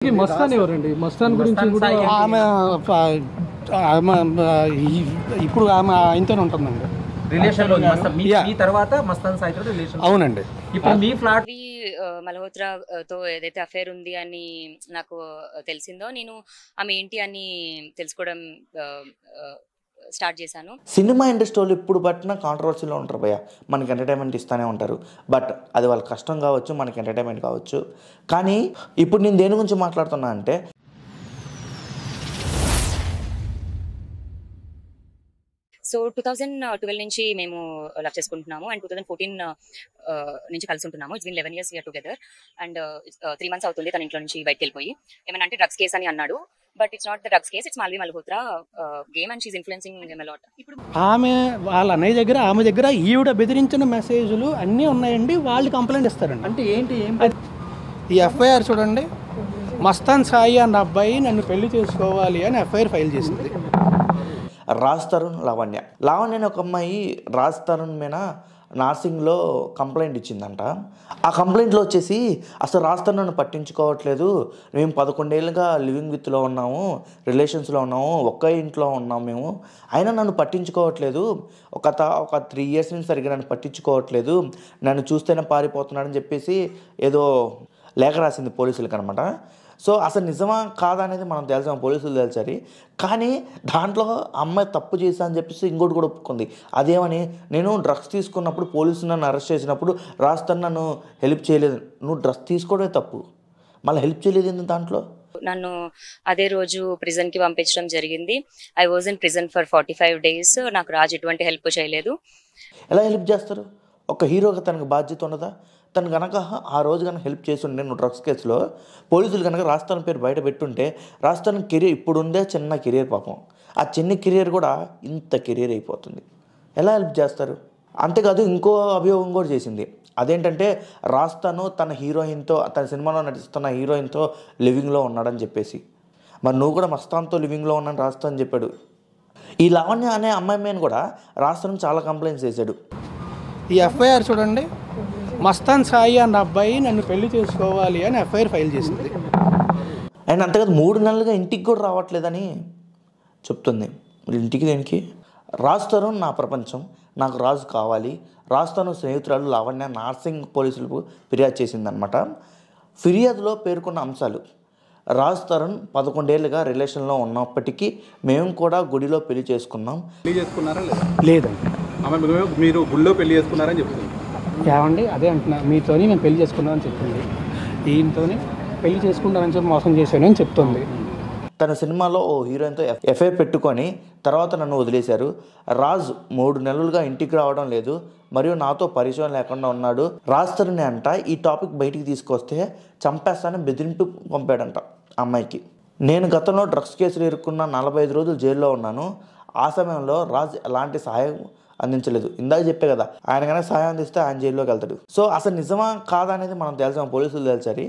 మస్తాన్ ఎవరండి? మస్తాన్ గురించి కూడా ఆమె ఇప్పుడు ఆమె ఆయనతోనే ఉంటుందండి రిలేషన్ లో మీ తర్వాత మస్తాన్ సాయితో రిలేషన్. అవునండి. ఇప్పుడు మీ ఫ్లాట్ మల్హోత్రాతో ఏదైతే అఫేర్ ఉంది అని నాకు తెలిసిందో నేను ఆమె ఏంటి అని తెలుసుకోవడం స్టార్ట్ చేశాను. సినిమా ఇండస్ట్రీలో ఇప్పుడు పట్టిన కాంట్రవర్సీలో ఉంటారు భయ్య. మనకి ఎంటర్టైన్మెంట్ ఇస్తూనే ఉంటారు, బట్ అది వాళ్ళ కష్టం కావచ్చు, మనకి ఎంటర్టైన్మెంట్ కావచ్చు. కానీ ఇప్పుడు నేను దేని గురించి మాట్లాడుతున్నా అంటే, సో 2012 నుంచి మేము లవ్ చేసుకుంటున్నాము అండ్ 2014 నుంచి కలిసి ఉంటున్నాము. It's been 11 years we are together and 3 months అవుతుంది తన ఇంట్లో నుంచి బయటకు వెళ్ళిపోయి. ఏమన్నా అంటే డ్రగ్స్ కేసు అని అన్నాడు, but it's not the drugs case, it's Malvi Malhotra game and she is influencing him a lot. ఇప్పుడు ఆమె వాళ్ళ అన్నయ్య దగ్గర ఆమె దగ్గర ఈవిడ బెదిరించిన మెసేజ్లు అన్నీ ఉన్నాయండి. వాళ్ళు కంప్లైంట్ ఇస్తారండి. అంటే ఏంటి ఈ ఎఫ్ఐఆర్ చూడండి, మస్తాన్ సాయి అన్న అబ్బాయి నన్ను పెళ్లి చేసుకోవాలి అని ఎఫ్ఐఆర్ ఫైల్ చేసింది. రాజ్ తరుణ్, లావణ్య అని ఒక అమ్మాయి రాజ్ తరుణ్ మీద నార్సింగ్లో కంప్లైంట్ ఇచ్చిందంట. ఆ కంప్లైంట్లో వచ్చేసి అసలు రాజ్ తరుణ్ నన్ను పట్టించుకోవట్లేదు, మేము 11 ఏళ్ళుగా లివింగ్ విత్లో ఉన్నాము, రిలేషన్స్లో ఉన్నాము, ఒక్క ఇంట్లో ఉన్నాము మేము, అయినా నన్ను పట్టించుకోవట్లేదు, ఒక 3 years నుంచి సరిగ్గా నన్ను పట్టించుకోవట్లేదు, నన్ను చూస్తేనే పారిపోతున్నాడని చెప్పేసి ఏదో లేఖ రాసింది పోలీసులకి అనమాట. సో అసలు నిజమా కాదా అనేది మనం తెలుసాం, పోలీసులు తెలిసారు. కానీ దాంట్లో అమ్మాయి తప్పు చేశా అని చెప్పేసి ఇంకోటి కూడా ఒప్పుకుంది. అదేమని, నేను డ్రగ్స్ తీసుకున్నప్పుడు పోలీసులు నన్ను అరెస్ట్ చేసినప్పుడు రాస్తాను నన్ను హెల్ప్ చేయలేదు, నువ్వు డ్రగ్స్ తీసుకోవడమే తప్పు, మళ్ళీ హెల్ప్ చేయలేదు ఏంటి దాంట్లో? నన్ను అదే రోజు ప్రిజన్ కి పంపించడం జరిగింది. I was in prison for 45 days. నాకు రాజు ఎటువంటి హెల్ప్ చేయలేదు. ఎలా హెల్ప్ చేస్తారు? ఒక హీరోగా తనకు బాధ్యత ఉన్నదా? తను కనుక ఆ రోజు కనుక హెల్ప్ చేస్తుండే నువ్వు డ్రగ్స్ కేసులో, పోలీసులు కనుక రాస్తాన్ పేరు బయట పెట్టుంటే రాస్తాన్ కెరీర్ ఇప్పుడు ఉందే చిన్న కెరీర్, పాపం ఆ చిన్న కెరీర్ కూడా ఇంత కెరీర్ అయిపోతుంది. ఎలా హెల్ప్ చేస్తారు? అంతేకాదు ఇంకో అభియోగం కూడా చేసింది. అదేంటంటే రాస్తాను తన హీరోయిన్తో, తన సినిమాలో నటిస్తున్న హీరోయిన్తో లివింగ్లో ఉన్నాడని చెప్పేసి. మరి నువ్వు కూడా మస్తాన్తో లివింగ్లో ఉన్నాను రాస్తా అని చెప్పాడు. ఈ లావణ్య అనే అమ్మాయి మీద కూడా రాస్తాను చాలా కంప్లైంట్స్ చేశాడు. ఈ ఎఫ్ఐఆర్ చూడండి, మస్తాన్ సాయి అన్న అబ్బాయి నన్ను పెళ్లి చేసుకోవాలి అని ఎఫ్ఐఆర్ ఫైల్ చేసింది. అండ్ అంతేకాదు 3 నెలలుగా ఇంటికి కూడా రావట్లేదని చెప్తుంది. ఇంటికి దేనికి? రాజ్ తరుణ్ నా ప్రపంచం, నాకు రాజు కావాలి, రాజ్ తరుణ్ స్నేహితురాలు లావణ్య నార్సింగ్ పోలీసులకు ఫిర్యాదు చేసిందనమాట. ఫిర్యాదులో పేర్కొన్న అంశాలు: రాజ్ తరుణ్ 11 ఏళ్ళుగా రిలేషన్లో ఉన్నప్పటికీ మేము కూడా గుడిలో పెళ్లి చేసుకున్నాం. పెళ్లి చేసుకున్నారా లేదా? లేదండి. మీరు గుడిలో పెళ్లి చేసుకున్నారని చెప్తుంది. ఏమండి అదే అంటున్నా, మీతోని నేను పెళ్లి చేసుకున్నానని చెప్తుంది, ఈయనతోని పెళ్లి చేసుకుంటానని చెప్పి మోసం చేశానని చెప్తుంది. తన సినిమాలో ఓ హీరోయిన్తో ఎఫ్ఐఆర్ పెట్టుకొని తర్వాత నన్ను వదిలేశారు. రాజ్ 3 నెలలుగా ఇంటికి రావడం లేదు మరియు నాతో పరిచయం లేకుండా ఉన్నాడు. రాజ్ తరుణ్ అంట ఈ టాపిక్ బయటికి తీసుకొస్తే చంపేస్తానని బెదిరింపు పంపాడంట అమ్మాయికి. నేను గతంలో డ్రగ్స్ కేసులు ఇరుక్కున్న 45 రోజులు జైల్లో ఉన్నాను. ఆ సమయంలో రాజ్ ఎలాంటి సహాయం అందించలేదు. ఇందాక చెప్పే కదా, ఆయన కనుక సహాయం అందిస్తే ఆయన జైల్లోకి వెళ్తాడు. సో అసలు నిజమా కాదా అనేది మనం తెలుసాం, పోలీసులు తెలిసారు.